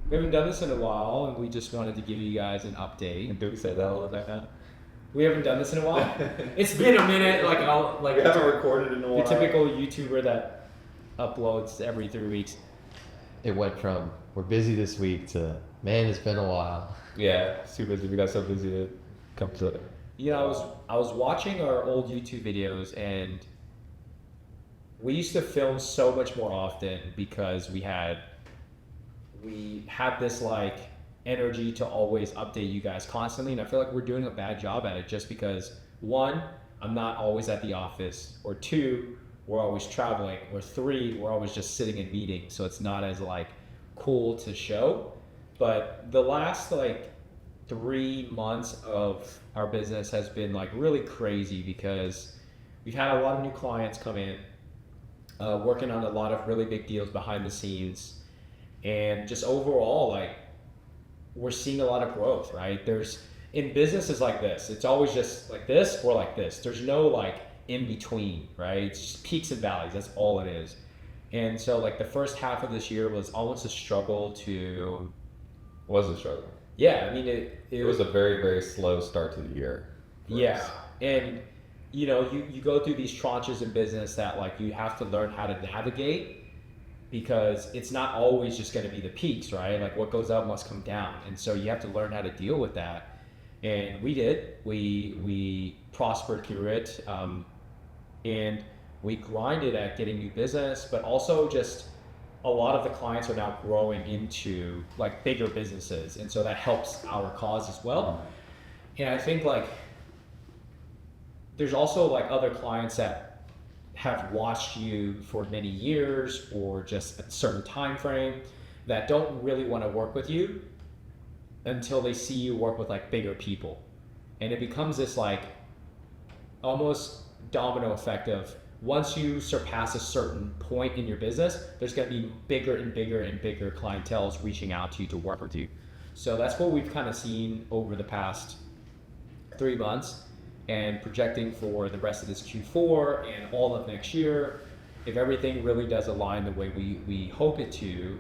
We haven't done this in a while, and we just wanted to give you guys an update. Do we say that a little bit now? We haven't done this in a while. It's been a minute. We haven't recorded in a the while. typical YouTuber that uploads every 3 weeks. It went from we're busy this week to man, it's been a while. Yeah, too busy. We got so busy to come to it. You know, I was watching our old YouTube videos, and we used to film so much more often because we had this like energy to always update you guys constantly, and I feel like we're doing a bad job at it just because one, I'm not always at the office, or two, we're always traveling, or three, we're always just sitting in meetings, so it's not as like cool to show. But the last like 3 months of our business has been like really crazy because we've had a lot of new clients come in, working on a lot of really big deals behind the scenes, and just overall like we're seeing a lot of growth, right? There's in businesses like this, it's always just like this or like this. There's no like in between, right? It's just peaks and valleys. That's all it is. And so like the first half of this year was almost a struggle to. Was a struggle. Yeah, I mean it was a very, very slow start to the year. Yeah, and you know you go through these tranches in business that like you have to learn how to navigate, because it's not always just going to be the peaks, right? Like what goes up must come down, and so you have to learn how to deal with that. And we did. We prospered through it, and we grinded at getting new business, but also just a lot of the clients are now growing into like bigger businesses, and so that helps our cause as well. And I think like there's also like other clients that have watched you for many years or just a certain time frame that don't really want to work with you until they see you work with like bigger people, and it becomes this like almost domino effect of once you surpass a certain point in your business, there's going to be bigger and bigger and bigger clientels reaching out to you to work with you. So that's what we've kind of seen over the past 3 months, and projecting for the rest of this Q4 and all of next year. If everything really does align the way we hope it to,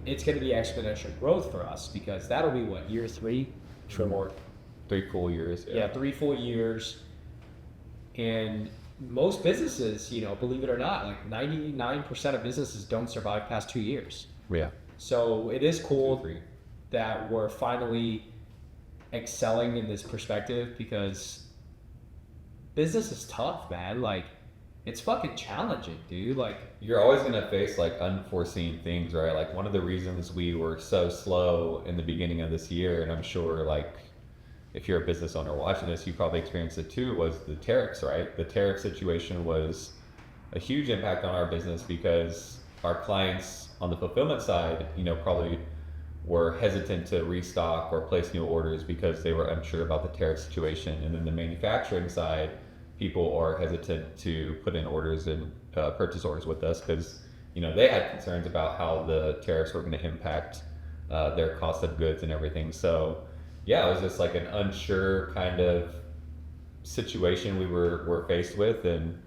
it's going to be exponential growth for us, because that'll be what, year 3? Sure. 3 full years. Yeah, 3 full years. And most businesses, you know, believe it or not, like 99% of businesses don't survive past 2 years. Yeah. So it is cool that we're finally excelling in this perspective, because business is tough, man. Like it's fucking challenging, dude. Like you're always gonna face like unforeseen things, right? Like one of the reasons we were so slow in the beginning of this year, and I'm sure like if you're a business owner watching this, you probably experienced it too, was the tariffs, right? The tariff situation was a huge impact on our business because our clients on the fulfillment side, you know, probably were hesitant to restock or place new orders because they were unsure about the tariff situation. And then the manufacturing side, people are hesitant to put in orders and purchase orders with us because, you know, they had concerns about how the tariffs were going to impact their cost of goods and everything. So yeah, it was just like an unsure kind of situation we were faced with, and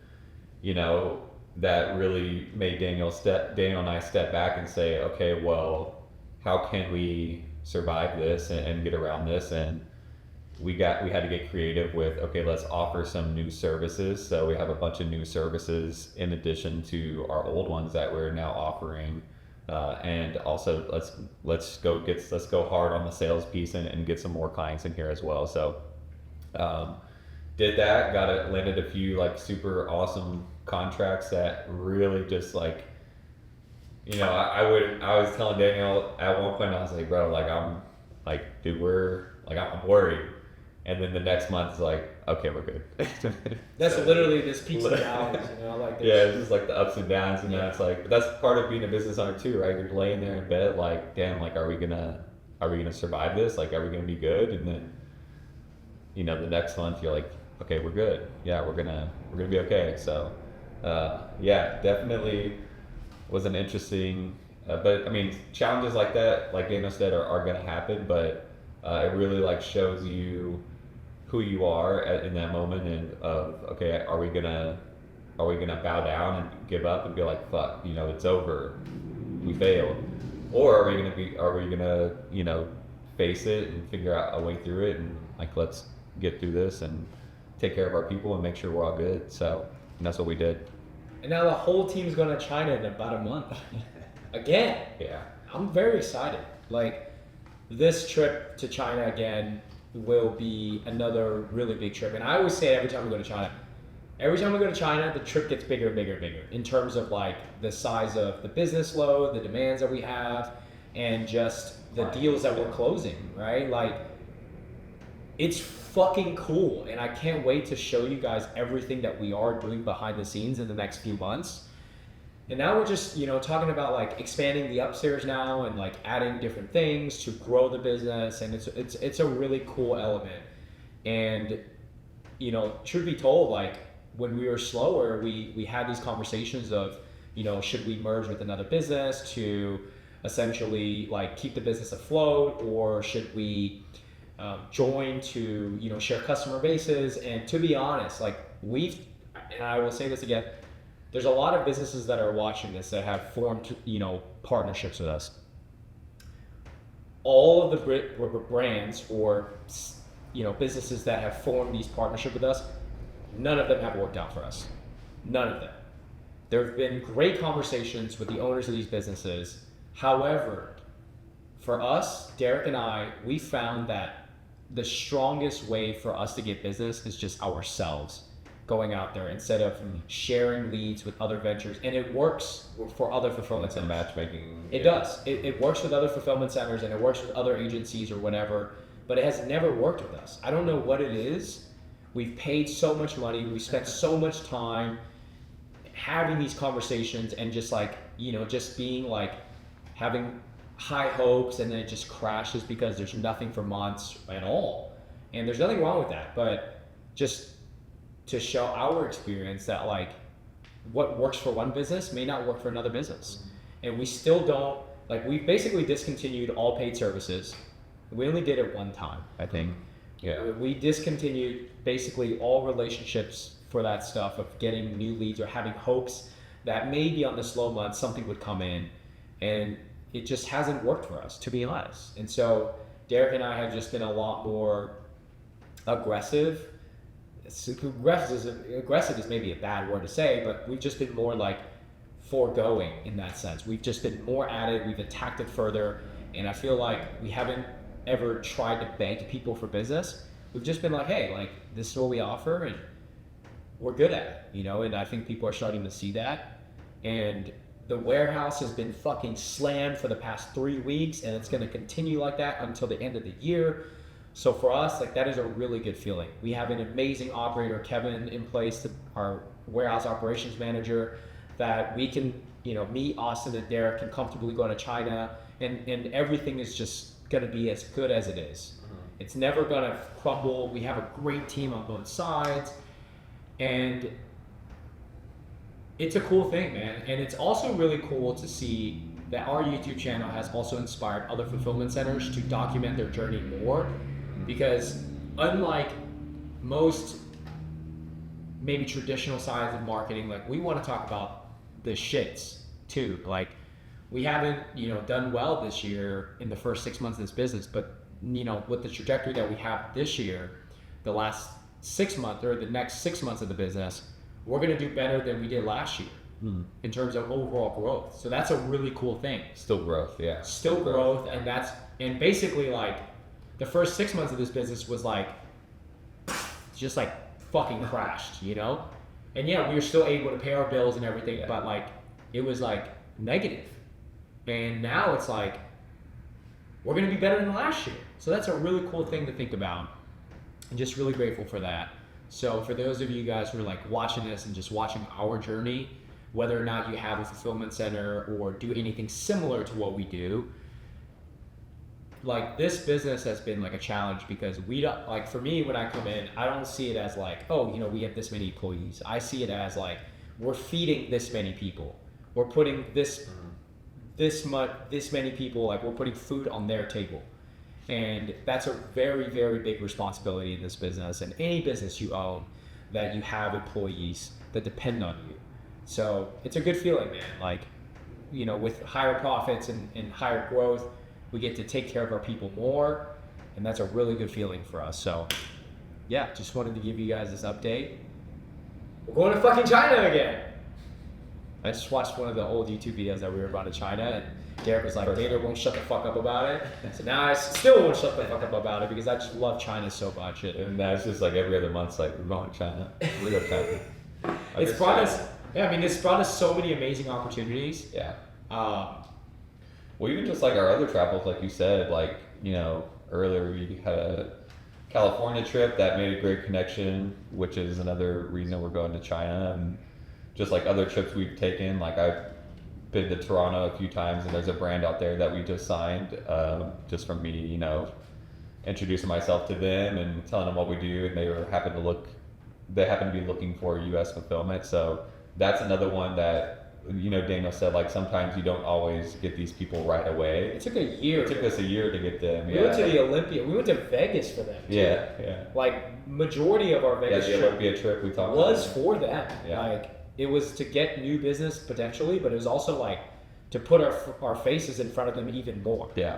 you know that really made Daniel and I step back and say, okay, well, how can we survive this and get around this? And we had to get creative with, okay, let's offer some new services. So we have a bunch of new services in addition to our old ones that we're now offering. And also let's go hard on the sales piece and get some more clients in here as well. So did that, landed a few like super awesome contracts that really just like, you know, I was telling Daniel at one point, I was like, bro, like I'm like, dude, I'm worried. And then the next month is like, okay, we're good. That's literally this peaks and valleys, you know, like yeah, it's just like the ups and downs, and then it's like, but that's part of being a business owner too, right? You're laying there in bed like, damn, like are we gonna survive this? Like, are we gonna be good? And then, you know, the next month you're like, okay, we're good. Yeah, we're gonna be okay. So, yeah, definitely was an interesting, but I mean, challenges like that, like Daniel said, are gonna happen, but it really like shows you who you are in that moment, and okay, are we gonna bow down and give up and be like, fuck, you know, it's over, we failed, Or are we gonna, face it and figure out a way through it and like, let's get through this and take care of our people and make sure we're all good. So, and that's what we did. And now the whole team's going to China in about a month. Again. Yeah. I'm very excited. Like, this trip to China again will be another really big trip. And I always say it every time we go to China. Every time we go to China, the trip gets bigger and bigger and bigger in terms of like the size of the business load, the demands that we have, and just the deals that we're closing, right? Like, it's fucking cool. And I can't wait to show you guys everything that we are doing behind the scenes in the next few months. And now we're just, talking about like expanding the upstairs now and like adding different things to grow the business. And it's a really cool element. And, truth be told, like when we were slower, we had these conversations of, should we merge with another business to essentially like keep the business afloat, or should we join to, share customer bases? And to be honest, like and I will say this again, there's a lot of businesses that are watching this that have formed, partnerships with us. All of the brands or, businesses that have formed these partnerships with us, none of them have worked out for us. None of them. There have been great conversations with the owners of these businesses. However, for us, Derek and I, we found that the strongest way for us to get business is just ourselves going out there instead of sharing leads with other ventures. And it works for other fulfillment It's a centers. matchmaking. It does. It works with other fulfillment centers and it works with other agencies or whatever, but it has never worked with us. I don't know what it is. We've paid so much money. We spent so much time having these conversations and just like, just being like having high hopes, and then it just crashes because there's nothing for months at all. And there's nothing wrong with that, but just to show our experience that like what works for one business may not work for another business. And we still don't, like, we basically discontinued all paid services. We only did it one time, I think. Yeah. We discontinued basically all relationships for that stuff of getting new leads or having hopes that maybe on the slow months something would come in, and it just hasn't worked for us, to be honest. And so Derek and I have just been a lot more aggressive. Aggressive is maybe a bad word to say, but we've just been more like foregoing in that sense. We've just been more at it. We've attacked it further. And I feel like we haven't ever tried to beg people for business. We've just been like, hey, like, this is what we offer and we're good at it, and I think people are starting to see that. And the warehouse has been fucking slammed for the past 3 weeks, and it's going to continue like that until the end of the year. So for us, like, that is a really good feeling. We have an amazing operator, Kevin, in place, our warehouse operations manager, that we can, me, Austin, and Derek can comfortably go to China, and everything is just going to be as good as it is. It's never going to crumble. We have a great team on both sides, and it's a cool thing, man. And it's also really cool to see that our YouTube channel has also inspired other fulfillment centers to document their journey more, because unlike most maybe traditional sides of marketing, like, we want to talk about the shits too. Like, we haven't, done well this year in the first 6 months of this business, but with the trajectory that we have this year, the last 6 months or the next 6 months of the business, we're going to do better than we did last year in terms of overall growth. So that's a really cool thing. Still growth, yeah. Still growth, and basically, like, the first 6 months of this business was like, just like fucking crashed, And yeah, we were still able to pay our bills and everything, but like, it was like negative. And now it's like, we're going to be better than last year. So that's a really cool thing to think about. And just really grateful for that. So for those of you guys who are like watching this and just watching our journey, whether or not you have a fulfillment center or do anything similar to what we do, like, this business has been like a challenge, because we don't, like, for me, when I come in, I don't see it as like, oh, we have this many employees. I see it as like, we're feeding this many people. We're putting this many people, like, we're putting food on their table. And that's a very, very big responsibility in this business, and any business you own, that you have employees that depend on you. So it's a good feeling, man. Like, with higher profits and higher growth, we get to take care of our people more, and that's a really good feeling for us. So, yeah, just wanted to give you guys this update. We're going to fucking China again. I just watched one of the old YouTube videos that we were about to China, and Derek was like, David won't shut the fuck up about it. So now I still won't shut the fuck up about it because I just love China so much. And that's just like every other month, it's like, we're going to China. We go to China. It's brought us, it's brought us so many amazing opportunities. Yeah. Um, Well, even just like our other travels, like you said, like, earlier we had a California trip that made a great connection, which is another reason we're going to China. And just like other trips we've taken, like I've been to Toronto a few times, and there's a brand out there that we just signed, just from me, introducing myself to them and telling them what we do, and they happen to be looking for U.S. fulfillment. So that's another one that, Daniel said, like, sometimes you don't always get these people right away. it took a year. It took us a year to get them. We went to the Olympia. We went to Vegas for them. Too. Yeah. Like, majority of our Vegas the trip Olympia trip we talked was about. for them. Yeah. Like, it was to get new business potentially, but it was also like to put our faces in front of them even more. Yeah.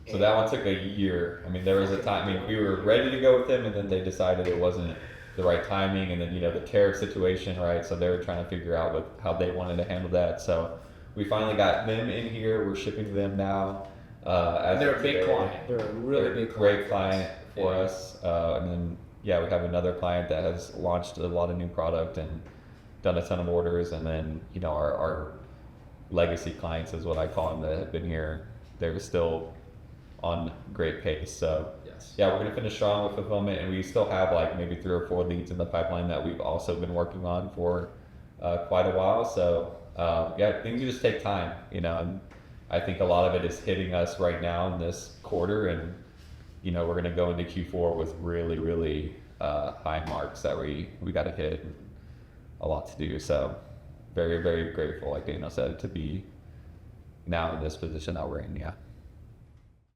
So that one took a year. I mean, there was a time, we were ready to go with them, and then they decided it wasn't the right timing, and then, the tariff situation, right? So they were trying to figure out how they wanted to handle that. So we finally got them in here. We're shipping to them now. And they're a big client. They're a really big client. Great client for us. And then, we have another client that has launched a lot of new product and done a ton of orders. And then, our legacy clients is what I call them that have been here. They're still on great pace. So Yes. yeah, we're gonna finish strong with fulfillment, and we still have like maybe 3 or 4 leads in the pipeline that we've also been working on for quite a while. So things just take time, and I think a lot of it is hitting us right now in this quarter, and we're gonna go into Q4 with really, really high marks that we got to hit, and a lot to do. So very, very grateful, like Daniel said, to be now in this position that we're in. Yeah.